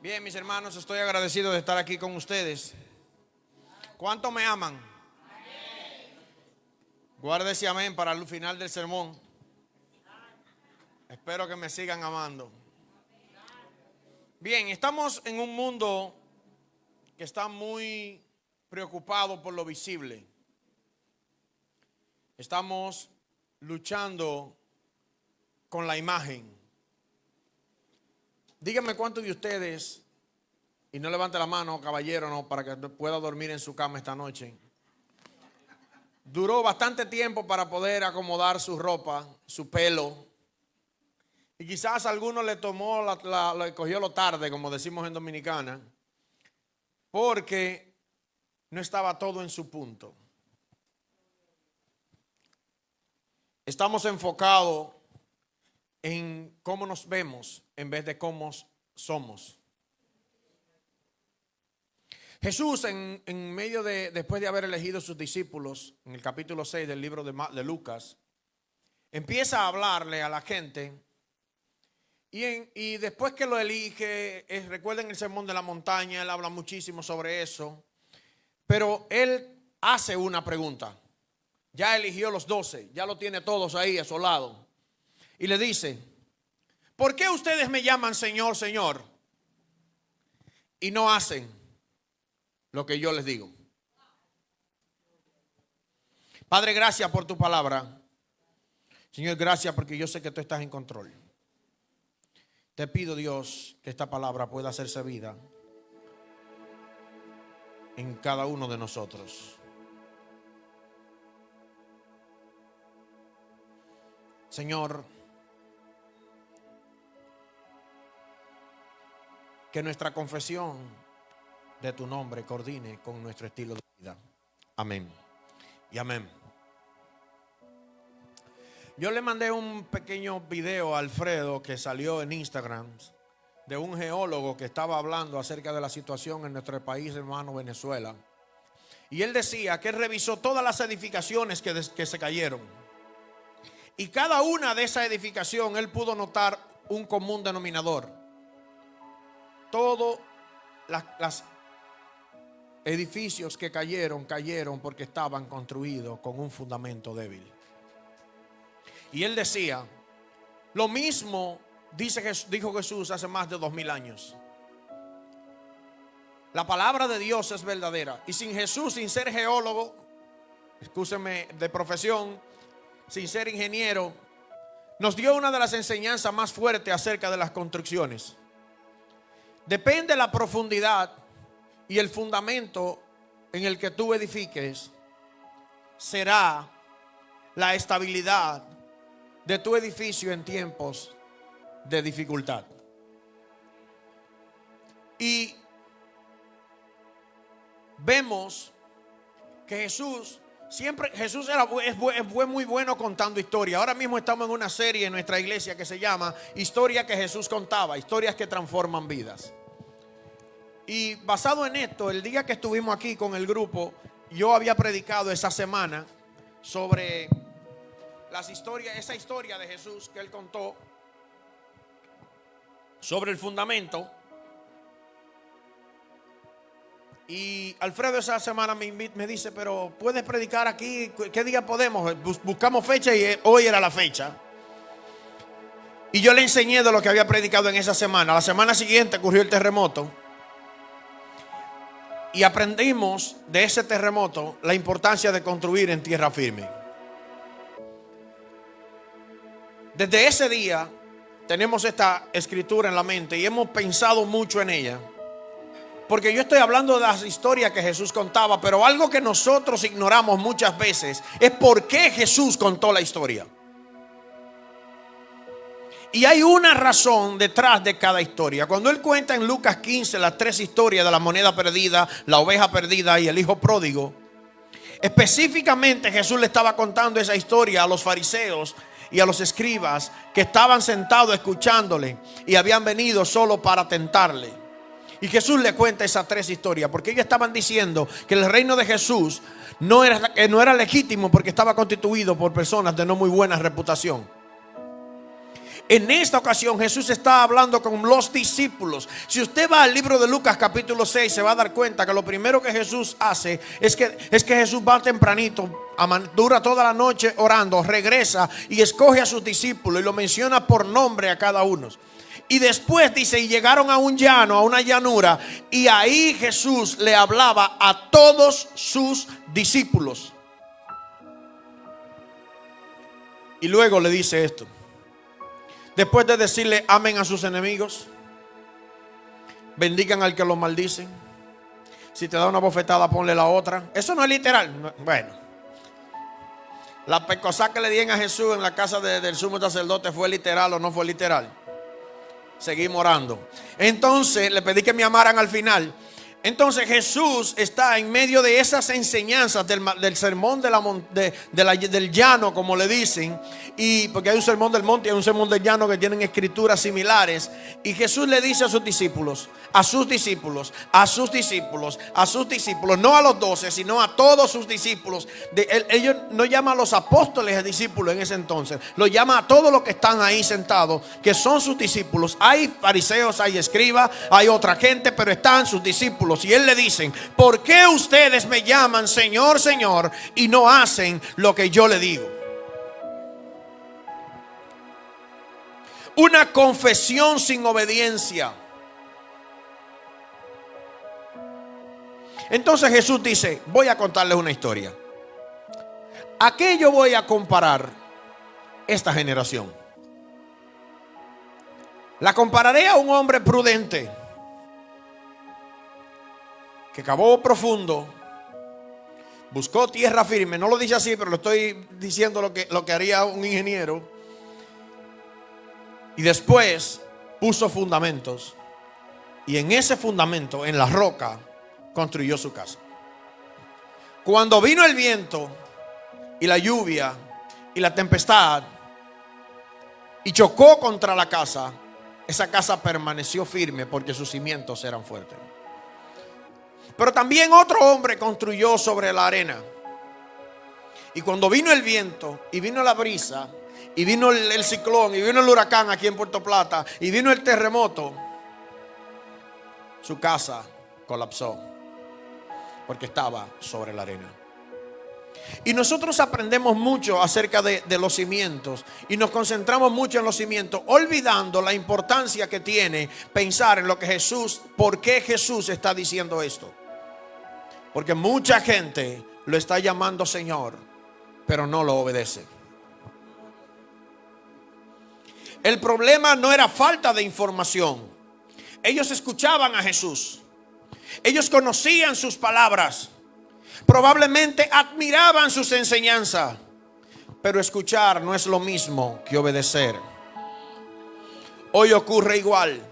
Bien, mis hermanos, estoy agradecido de estar aquí con ustedes. ¿Cuánto me aman? Guarde ese amén para el final del sermón. Espero que me sigan amando. Bien, estamos en un mundo que está muy preocupado por lo visible. Estamos luchando con la imagen. Díganme cuántos de ustedes, y no levante la mano, caballero, no, para que pueda dormir en su cama esta noche. Duró bastante tiempo para poder acomodar su ropa, su pelo. Y quizás a alguno le tomó, le cogió lo tarde, como decimos en Dominicana, porque no estaba todo en su punto. Estamos enfocados en cómo nos vemos en vez de cómo somos. Jesús en medio después de haber elegido sus discípulos, en el capítulo 6 del libro de Lucas, empieza a hablarle a la gente y después que lo elige, recuerden el sermón de la montaña, él habla muchísimo sobre eso, pero él hace una pregunta. Ya eligió los 12, ya lo tiene todos ahí a su lado. Y le dice: ¿por qué ustedes me llaman Señor, Señor? Y no hacen lo que yo les digo. Padre, gracias por tu palabra. Señor, gracias porque yo sé que tú estás en control. Te pido, Dios, que esta palabra pueda hacerse vida en cada uno de nosotros. Señor, que nuestra confesión de tu nombre coordine con nuestro estilo de vida. Amén y amén. Yo le mandé un pequeño video a Alfredo que salió en Instagram de un geólogo que estaba hablando acerca de la situación en nuestro país hermano Venezuela. Y él decía que él revisó todas las edificaciones que se cayeron. Y cada una de esas edificaciones él pudo notar un común denominador. Todos los edificios que cayeron porque estaban construidos con un fundamento débil. Y él decía, lo mismo dijo Jesús hace más de 2000 años. La palabra de Dios es verdadera. Y sin Jesús, sin ser geólogo, escúcheme, de profesión, sin ser ingeniero, nos dio una de las enseñanzas más fuertes acerca de las construcciones. Depende de la profundidad y el fundamento en el que tú edifiques, será la estabilidad de tu edificio en tiempos de dificultad. Y vemos que Jesús fue muy bueno contando historias. Ahora mismo estamos en una serie en nuestra iglesia que se llama Historias que Jesús contaba, historias que transforman vidas. Y basado en esto, el día que estuvimos aquí con el grupo, yo había predicado esa semana sobre esa historia de Jesús que él contó sobre el fundamento. Y Alfredo esa semana me dice, pero ¿puedes predicar aquí? ¿Qué día podemos? Buscamos fecha y hoy era la fecha. Y yo le enseñé de lo que había predicado en esa semana. La semana siguiente ocurrió el terremoto. Y aprendimos de ese terremoto la importancia de construir en tierra firme. Desde ese día tenemos esta escritura en la mente y hemos pensado mucho en ella. Porque yo estoy hablando de las historias que Jesús contaba, pero algo que nosotros ignoramos muchas veces es por qué Jesús contó la historia. Y hay una razón detrás de cada historia. Cuando él cuenta en Lucas 15 las 3 historias de la moneda perdida, la oveja perdida y el hijo pródigo, específicamente Jesús le estaba contando esa historia a los fariseos y a los escribas que estaban sentados escuchándole y habían venido solo para tentarle. Y Jesús le cuenta esas 3 historias porque ellos estaban diciendo que el reino de Jesús no era legítimo porque estaba constituido por personas de no muy buena reputación. En esta ocasión Jesús está hablando con los discípulos. Si usted va al libro de Lucas capítulo 6, se va a dar cuenta que lo primero que Jesús hace es que Jesús va tempranito, dura toda la noche orando, regresa y escoge a sus discípulos y lo menciona por nombre a cada uno. Y después dice, y llegaron a un llano, a una llanura, y ahí Jesús le hablaba a todos sus discípulos. Y luego le dice esto. Después de decirle, amen a sus enemigos, bendigan al que los maldice, si te da una bofetada, ponle la otra. Eso no es literal. Bueno, la pescosa que le dieron a Jesús en la casa del sumo sacerdote, ¿fue literal o no fue literal? Seguimos orando. Entonces le pedí que me amaran al final. Entonces Jesús está en medio de esas enseñanzas del sermón del llano, como le dicen. Y porque hay un sermón del monte y hay un sermón del llano que tienen escrituras similares. Y Jesús le dice a sus discípulos, no a los 12, sino a todos sus discípulos. Ellos no llaman a los apóstoles discípulos en ese entonces, lo llama a todos los que están ahí sentados, que son sus discípulos. Hay fariseos, hay escribas, hay otra gente, pero están sus discípulos. Y él le dice, ¿por qué ustedes me llaman Señor, Señor, y no hacen lo que yo le digo? Una confesión sin obediencia. Entonces Jesús dice, voy a contarles una historia. ¿A qué yo voy a comparar esta generación? La compararé a un hombre prudente que cavó profundo, buscó tierra firme. No lo dice así, pero lo estoy diciendo lo que haría un ingeniero. Y después puso fundamentos. Y en ese fundamento, en la roca, construyó su casa. Cuando vino el viento y la lluvia y la tempestad y chocó contra la casa, esa casa permaneció firme porque sus cimientos eran fuertes. Pero también otro hombre construyó sobre la arena. Y cuando vino el viento y vino la brisa y vino el ciclón y vino el huracán aquí en Puerto Plata y vino el terremoto, su casa colapsó porque estaba sobre la arena. Y nosotros aprendemos mucho acerca de los cimientos y nos concentramos mucho en los cimientos, olvidando la importancia que tiene pensar en lo que Jesús, por qué Jesús está diciendo esto. Porque mucha gente lo está llamando Señor, pero no lo obedece. El problema no era falta de información. Ellos escuchaban a Jesús. Ellos conocían sus palabras. Probablemente admiraban sus enseñanzas. Pero escuchar no es lo mismo que obedecer. Hoy ocurre igual.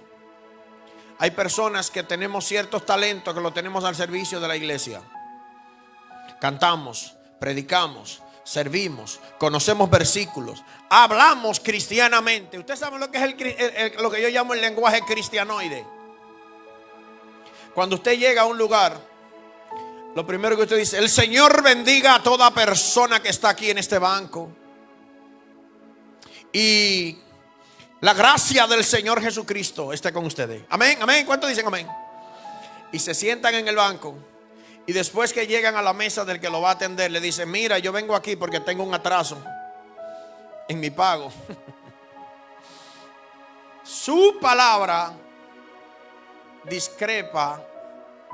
Hay personas que tenemos ciertos talentos que los tenemos al servicio de la iglesia. Cantamos, predicamos, servimos, conocemos versículos, hablamos cristianamente. Usted sabe lo que es lo que yo llamo el lenguaje cristianoide. Cuando usted llega a un lugar, lo primero que usted dice, el Señor bendiga a toda persona que está aquí en este banco. Y la gracia del Señor Jesucristo esté con ustedes. Amén, amén. ¿Cuántos dicen amén? Y se sientan en el banco. Y después que llegan a la mesa del que lo va a atender, le dicen, mira, yo vengo aquí porque tengo un atraso en mi pago. Su palabra discrepa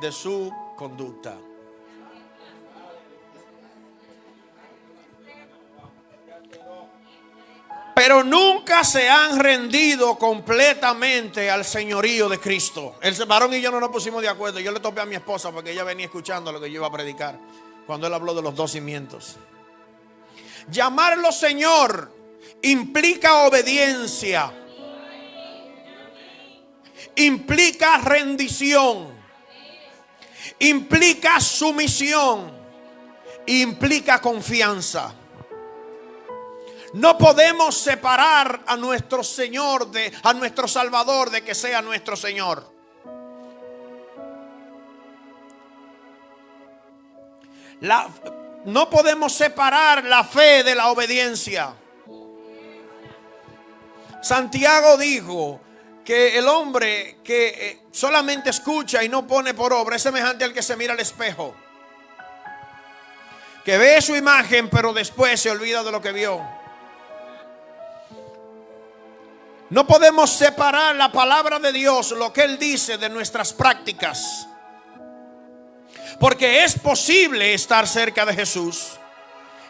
de su conducta. Pero nunca se han rendido completamente al señorío de Cristo. El varón y yo no nos pusimos de acuerdo. Yo le topé a mi esposa porque ella venía escuchando lo que yo iba a predicar cuando él habló de los 2 cimientos. Llamarlo Señor implica obediencia, implica rendición, implica sumisión, implica confianza. No podemos separar a nuestro Señor, a nuestro Salvador, de que sea nuestro Señor. No podemos separar la fe de la obediencia. Santiago dijo que el hombre que solamente escucha y no pone por obra es semejante al que se mira al espejo, que ve su imagen pero después se olvida de lo que vio. No podemos separar la palabra de Dios, lo que Él dice, de nuestras prácticas, porque es posible estar cerca de Jesús,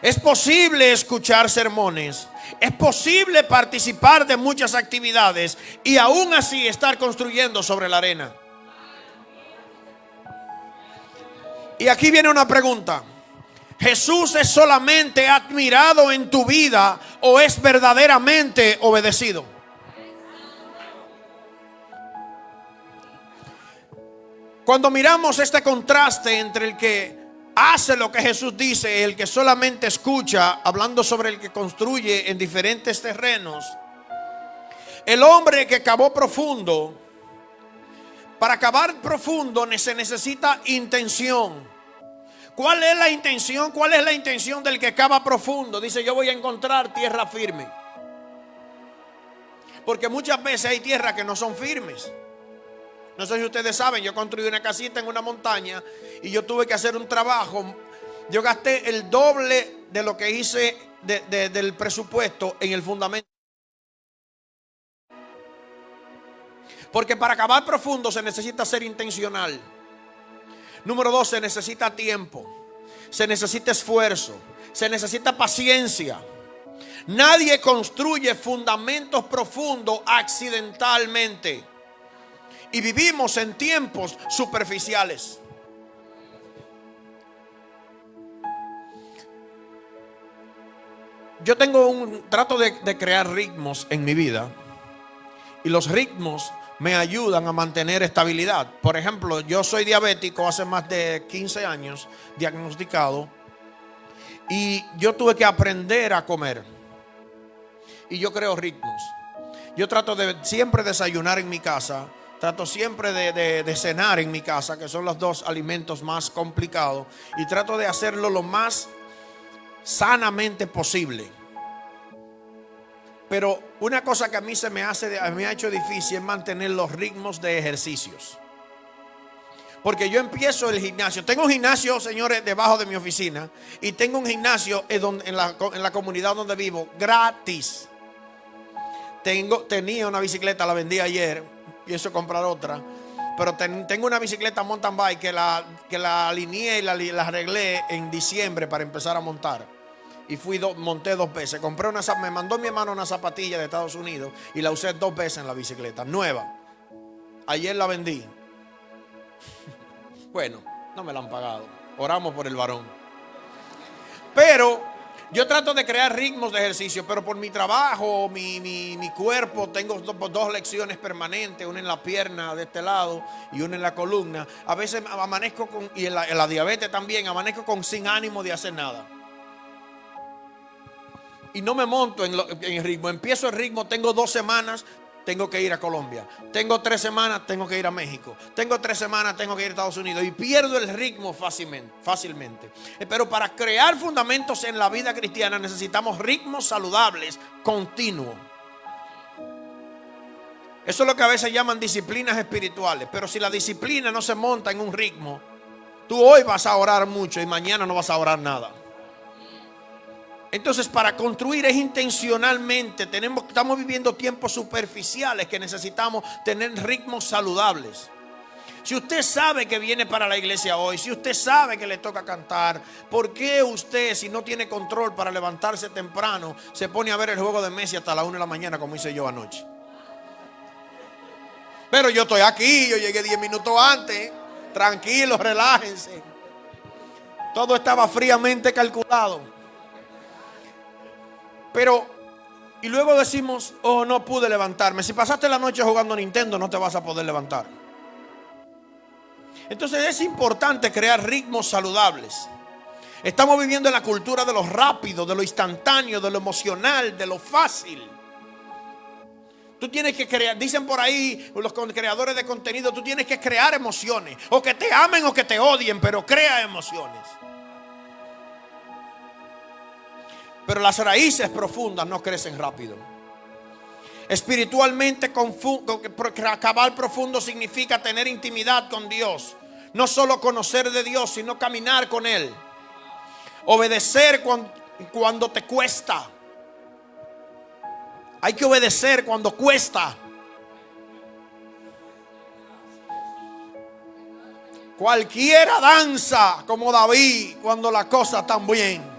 es posible escuchar sermones, es posible participar de muchas actividades y aún así estar construyendo sobre la arena. Y aquí viene una pregunta: ¿Jesús es solamente admirado en tu vida o es verdaderamente obedecido? Cuando miramos este contraste entre el que hace lo que Jesús dice y el que solamente escucha, hablando sobre el que construye en diferentes terrenos, el hombre que cavó profundo, para cavar profundo se necesita intención. ¿Cuál es la intención? ¿Cuál es la intención del que cava profundo? Dice: yo voy a encontrar tierra firme. Porque muchas veces hay tierras que no son firmes. No sé si ustedes saben, yo construí una casita en una montaña y yo tuve que hacer un trabajo. Yo gasté el doble de lo que hice del presupuesto en el fundamento. Porque para cavar profundo se necesita ser intencional. Número 2, se necesita tiempo, se necesita esfuerzo, se necesita paciencia. Nadie construye fundamentos profundos accidentalmente. Y vivimos en tiempos superficiales. Yo trato de crear ritmos en mi vida. Y los ritmos me ayudan a mantener estabilidad. Por ejemplo, yo soy diabético hace más de 15 años, diagnosticado. Y yo tuve que aprender a comer. Y yo creo ritmos. Yo trato de siempre desayunar en mi casa. Trato siempre de cenar en mi casa, que son los dos alimentos más complicados. Y trato de hacerlo lo más sanamente posible. Pero una cosa que a mí me ha hecho difícil es mantener los ritmos de ejercicios. Porque yo empiezo el gimnasio. Tengo un gimnasio, señores, debajo de mi oficina. Y tengo un gimnasio en la comunidad donde vivo, gratis. Tenía una bicicleta, la vendí ayer. Pienso comprar otra. Pero tengo una bicicleta mountain bike que la alineé y la arreglé en diciembre para empezar a montar. Y monté 2 veces. Me mandó mi hermano una zapatilla de Estados Unidos y la usé 2 veces en la bicicleta, nueva. Ayer la vendí. Bueno, no me la han pagado. Oramos por el varón. Pero yo trato de crear ritmos de ejercicio, pero por mi trabajo, mi cuerpo, tengo 2 lecciones permanentes, una en la pierna de este lado y una en la columna. A veces amanezco y en la diabetes también, amanezco sin ánimo de hacer nada. Y no me monto en el ritmo. Empiezo el ritmo, tengo 2 semanas, tengo que ir a Colombia. Tengo 3 semanas, tengo que ir a México. Tengo 3 semanas, tengo que ir a Estados Unidos. Y pierdo el ritmo fácilmente. Pero para crear fundamentos en la vida cristiana necesitamos ritmos saludables, continuos. Eso es lo que a veces llaman disciplinas espirituales. Pero si la disciplina no se monta en un ritmo, tú hoy vas a orar mucho y mañana no vas a orar nada. Entonces, para construir es intencionalmente. Estamos viviendo tiempos superficiales que necesitamos tener ritmos saludables. Si usted sabe que viene para la iglesia hoy, si usted sabe que le toca cantar, ¿por qué usted, si no tiene control para levantarse temprano, se pone a ver el juego de Messi hasta las 1 de la mañana como hice yo anoche? Pero yo estoy aquí, yo llegué 10 minutos antes. Tranquilos, relájense. Todo estaba fríamente calculado. Pero, y luego decimos: oh, no pude levantarme. Si pasaste la noche jugando Nintendo, no te vas a poder levantar. Entonces es importante crear ritmos saludables. Estamos viviendo en la cultura de lo rápido, de lo instantáneo, de lo emocional, de lo fácil. Tú tienes que crear, dicen por ahí los creadores de contenido, tú tienes que crear emociones. O que te amen o que te odien, pero crea emociones. Pero las raíces profundas no crecen rápido. Espiritualmente, cavar profundo significa tener intimidad con Dios. No solo conocer de Dios, sino caminar con Él. Obedecer cuando te cuesta. Hay que obedecer cuando cuesta. Cualquiera danza como David cuando las cosas están bien.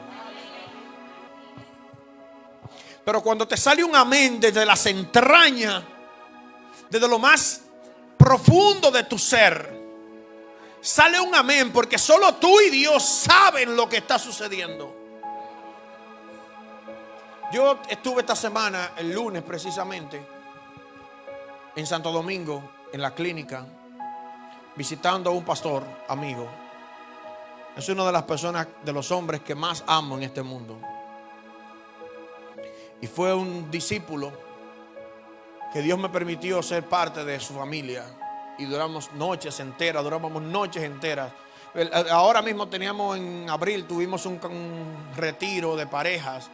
Pero cuando te sale un amén desde las entrañas, desde lo más profundo de tu ser, sale un amén porque solo tú y Dios saben lo que está sucediendo. Yo estuve esta semana, el lunes precisamente, en Santo Domingo, en la clínica, visitando a un pastor amigo. Es una de las personas, de los hombres que más amo en este mundo. Y fue un discípulo que Dios me permitió ser parte de su familia. Y duramos noches enteras. Ahora mismo en abril tuvimos un retiro de parejas.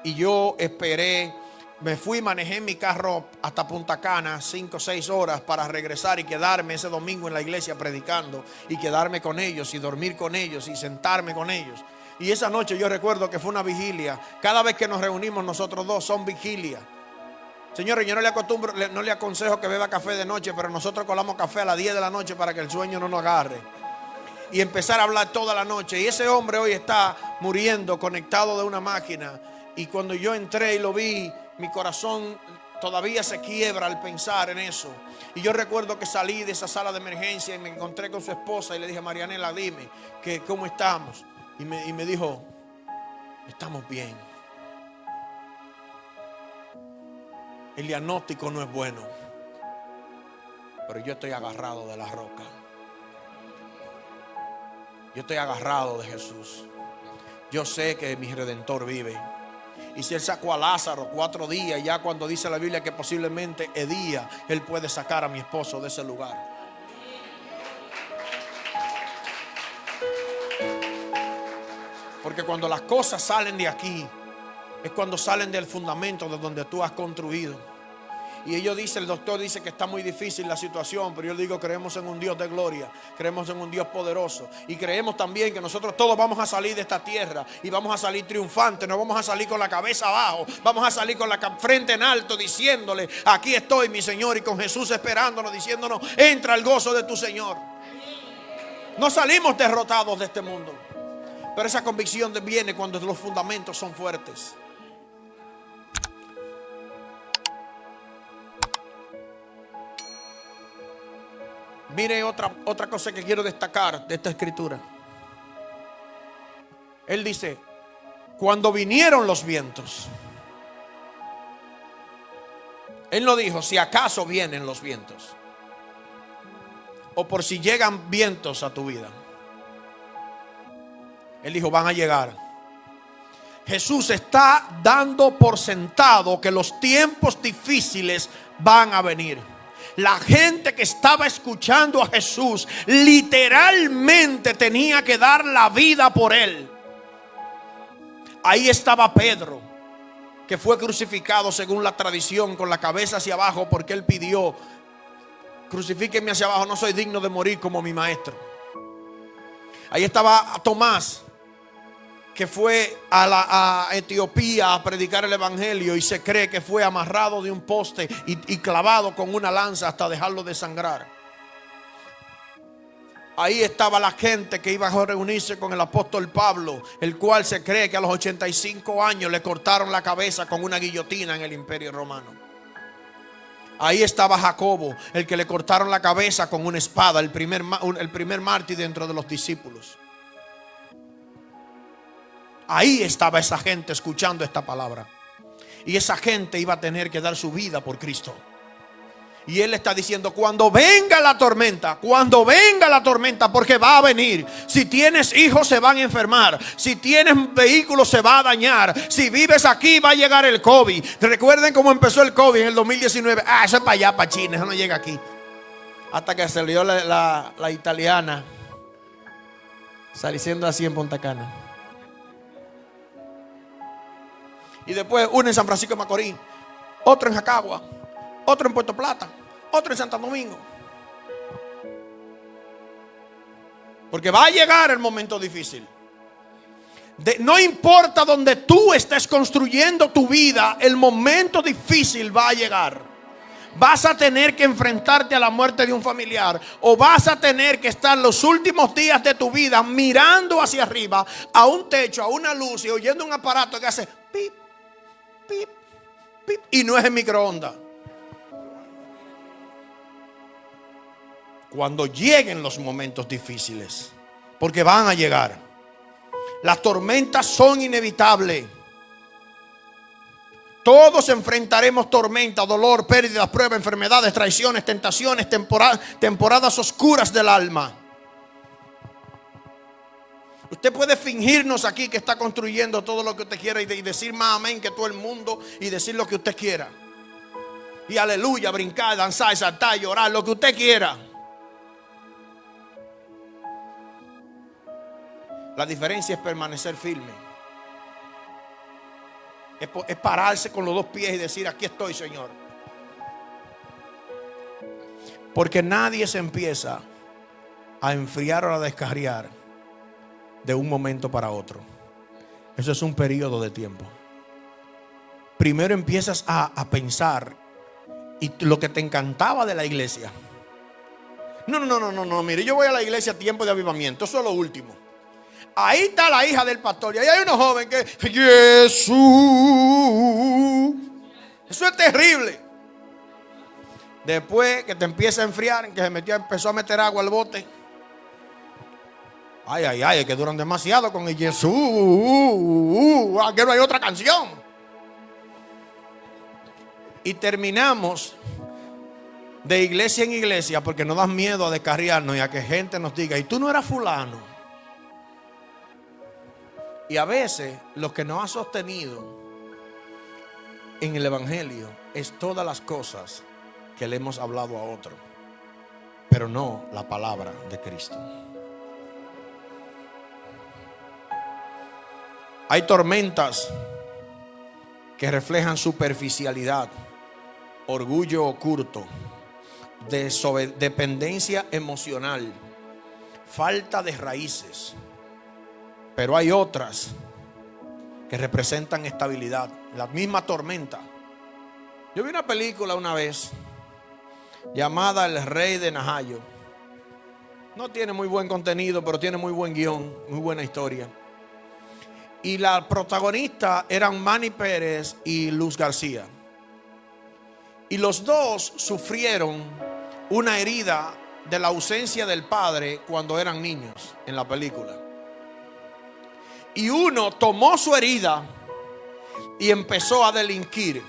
Y yo esperé, me fui, manejé mi carro hasta Punta Cana 5 o 6 horas para regresar y quedarme ese domingo en la iglesia predicando. Y quedarme con ellos y dormir con ellos y sentarme con ellos. Y esa noche yo recuerdo que fue una vigilia. Cada vez que nos reunimos nosotros dos son vigilias. Señores, yo no le aconsejo que beba café de noche, pero nosotros colamos café a las 10 de la noche para que el sueño no nos agarre. Y empezar a hablar toda la noche. Y ese hombre hoy está muriendo, conectado de una máquina. Y cuando yo entré y lo vi, mi corazón todavía se quiebra al pensar en eso. Y yo recuerdo que salí de esa sala de emergencia y me encontré con su esposa y le dije: Marianela, dime, ¿cómo estamos? Y me dijo: estamos bien. El diagnóstico no es bueno, pero yo estoy agarrado de la roca. Yo estoy agarrado de Jesús. Yo sé que mi Redentor vive. Y si Él sacó a Lázaro 4 días, ya cuando dice la Biblia que posiblemente Edía, Él puede sacar a mi esposo de ese lugar. Porque cuando las cosas salen de aquí, es cuando salen del fundamento de donde tú has construido. Y el doctor dice que está muy difícil la situación, pero yo digo, creemos en un Dios de gloria, creemos en un Dios poderoso. Y creemos también que nosotros todos vamos a salir de esta tierra y vamos a salir triunfantes. No vamos a salir con la cabeza abajo, vamos a salir con la frente en alto, diciéndole: aquí estoy, mi Señor. Y con Jesús esperándonos, diciéndonos: entra al gozo de tu Señor. No salimos derrotados de este mundo, pero esa convicción viene cuando los fundamentos son fuertes. Mire otra cosa que quiero destacar de esta escritura. Él dice: cuando vinieron los vientos. Él no dijo si acaso vienen los vientos, o por si llegan vientos a tu vida. Él dijo: van a llegar. Jesús está dando por sentado que los tiempos difíciles van a venir. La gente que estaba escuchando a Jesús literalmente tenía que dar la vida por Él. Ahí estaba Pedro, que fue crucificado según la tradición, con la cabeza hacia abajo, porque él pidió: crucifíquenme hacia abajo, no soy digno de morir como mi maestro. Ahí estaba Tomás, que fue a Etiopía a predicar el evangelio, y se cree que fue amarrado de un poste y clavado con una lanza hasta dejarlo desangrar. Ahí estaba la gente que iba a reunirse con el apóstol Pablo, el cual se cree que a los 85 años le cortaron la cabeza con una guillotina en el Imperio Romano. Ahí estaba Jacobo, el que le cortaron la cabeza con una espada, el primer mártir dentro de los discípulos. Ahí estaba esa gente escuchando esta palabra. Y esa gente iba a tener que dar su vida por Cristo. Y Él está diciendo: cuando venga la tormenta, porque va a venir. Si tienes hijos, se van a enfermar. Si tienes vehículos, se va a dañar. Si vives aquí, va a llegar el COVID. Recuerden cómo empezó el COVID en el 2019. Eso es para allá, para China, eso no llega aquí. Hasta que salió la italiana, saliendo así en Punta Cana. Y después uno en San Francisco de Macorís, otro en Jacagua, otro en Puerto Plata, otro en Santo Domingo. Porque va a llegar el momento difícil. No importa donde tú estés construyendo tu vida, el momento difícil va a llegar. Vas a tener que enfrentarte a la muerte de un familiar, o vas a tener que estar los últimos días de tu vida mirando hacia arriba a un techo, a una luz y oyendo un aparato que hace pip, pip, pip, y no es el microondas. Cuando lleguen los momentos difíciles, porque van a llegar, las tormentas son inevitables. Todos enfrentaremos tormenta, dolor, pérdidas, pruebas, enfermedades, traiciones, tentaciones, temporadas oscuras del alma. Usted puede fingirnos aquí que está construyendo todo lo que usted quiera y decir más amén que todo el mundo y decir lo que usted quiera. Y aleluya, brincar, danzar, saltar, llorar, lo que usted quiera. La diferencia es permanecer firme. Es pararse con los dos pies y decir: aquí estoy, Señor. Porque nadie se empieza a enfriar o a descarriar de un momento para otro. Eso es un periodo de tiempo. Primero empiezas a pensar y lo que te encantaba de la iglesia. No, mire, yo voy a la iglesia a tiempo de avivamiento. Eso es lo último. Ahí está la hija del pastor y ahí hay unos jóvenes que Jesús. Eso es terrible. Después que te empieza a enfriar, que empezó a meter agua al bote. Ay, que duran demasiado con el Jesús. Que no hay otra canción. Y terminamos de iglesia en iglesia porque nos da miedo a descarriarnos y a que gente nos diga: y tú no eras fulano. Y a veces lo que nos ha sostenido en el evangelio es todas las cosas que le hemos hablado a otro, pero no la palabra de Cristo. Hay tormentas que reflejan superficialidad, orgullo oculto, dependencia emocional, falta de raíces. Pero hay otras que representan estabilidad. La misma tormenta. Yo vi una película una vez llamada El Rey de Najayo. No tiene muy buen contenido, pero tiene muy buen guión, muy buena historia. Y la protagonista eran Manny Pérez y Luz García. Y los dos sufrieron una herida de la ausencia del padre cuando eran niños en la película. Y uno tomó su herida y empezó a delinquir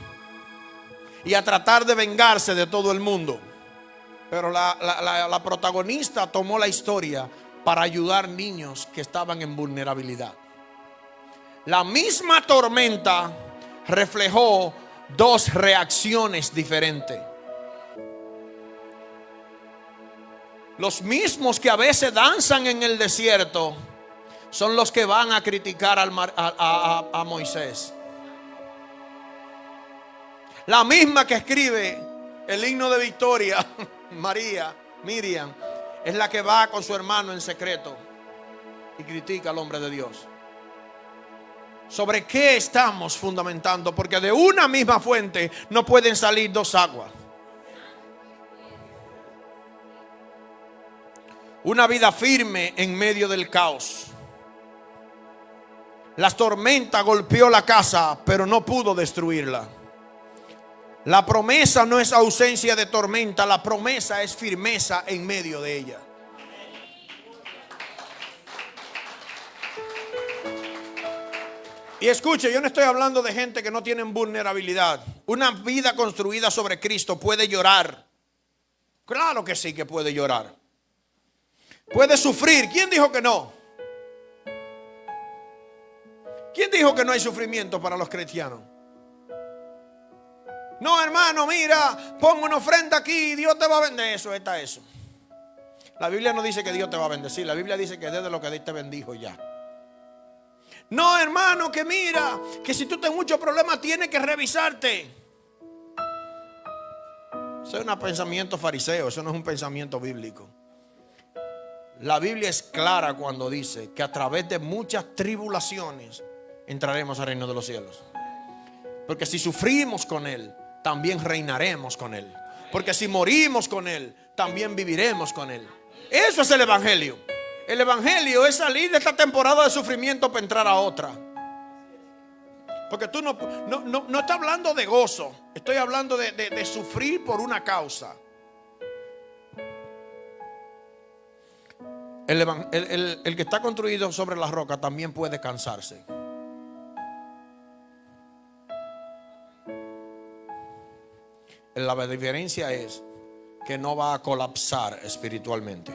y a tratar de vengarse de todo el mundo. Pero la protagonista tomó la historia para ayudar niños que estaban en vulnerabilidad. La misma tormenta reflejó dos reacciones diferentes. Los mismos que a veces danzan en el desierto son los que van a criticar a Moisés. La misma que escribe el himno de victoria, Miriam, es la que va con su hermano en secreto y critica al hombre de Dios. ¿Sobre qué estamos fundamentando? Porque de una misma fuente no pueden salir dos aguas. Una vida firme en medio del caos. Las tormentas golpeó la casa, pero no pudo destruirla. La promesa no es ausencia de tormenta, la promesa es firmeza en medio de ella. Y escuche, yo no estoy hablando de gente que no tienen vulnerabilidad. Una vida construida sobre Cristo puede llorar. Claro que sí que puede llorar. Puede sufrir. ¿Quién dijo que no? ¿Quién dijo que no hay sufrimiento para los cristianos? No, hermano, mira, pongo una ofrenda aquí y Dios te va a bendecir. Eso está eso. La Biblia no dice que Dios te va a bendecir. La Biblia dice que desde lo que Dios te bendijo ya. No, hermano, que mira, que si tú tienes muchos problemas tienes que revisarte. Eso es un pensamiento fariseo, eso no es un pensamiento bíblico. La Biblia es clara cuando dice que a través de muchas tribulaciones entraremos al reino de los cielos. Porque si sufrimos con Él, también reinaremos con Él. Porque si morimos con Él, también viviremos con Él. Eso es el Evangelio. El Evangelio es salir de esta temporada de sufrimiento para entrar a otra. Porque tú no estás hablando de gozo. Estoy hablando de sufrir por una causa. El que está construido sobre la roca también puede cansarse. La diferencia es que no va a colapsar espiritualmente.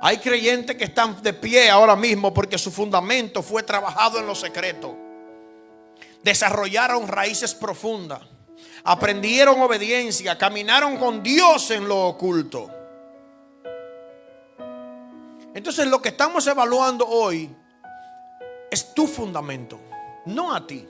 Hay creyentes que están de pie ahora mismo porque su fundamento fue trabajado en lo secreto. Desarrollaron raíces profundas. Aprendieron obediencia. Caminaron con Dios en lo oculto. Entonces lo que estamos evaluando hoy es tu fundamento, no a ti.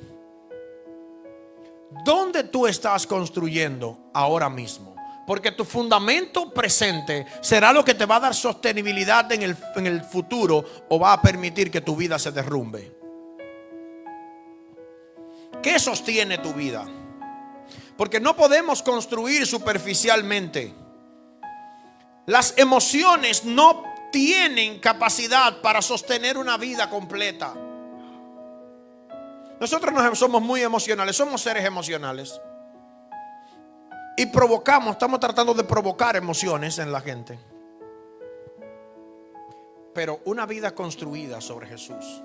¿Dónde tú estás construyendo ahora mismo? Porque tu fundamento presente será lo que te va a dar sostenibilidad en el futuro, o va a permitir que tu vida se derrumbe. ¿Qué sostiene tu vida? Porque no podemos construir superficialmente. Las emociones no tienen capacidad para sostener una vida completa. Nosotros no somos muy emocionales, somos seres emocionales. Y estamos tratando de provocar emociones en la gente. Pero una vida construida sobre Jesús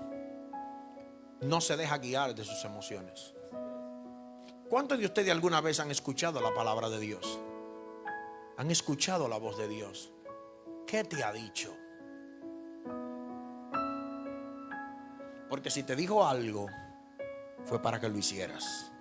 no se deja guiar de sus emociones. ¿Cuántos de ustedes alguna vez han escuchado la palabra de Dios? ¿Han escuchado la voz de Dios? ¿Qué te ha dicho? Porque si te dijo algo, fue para que lo hicieras.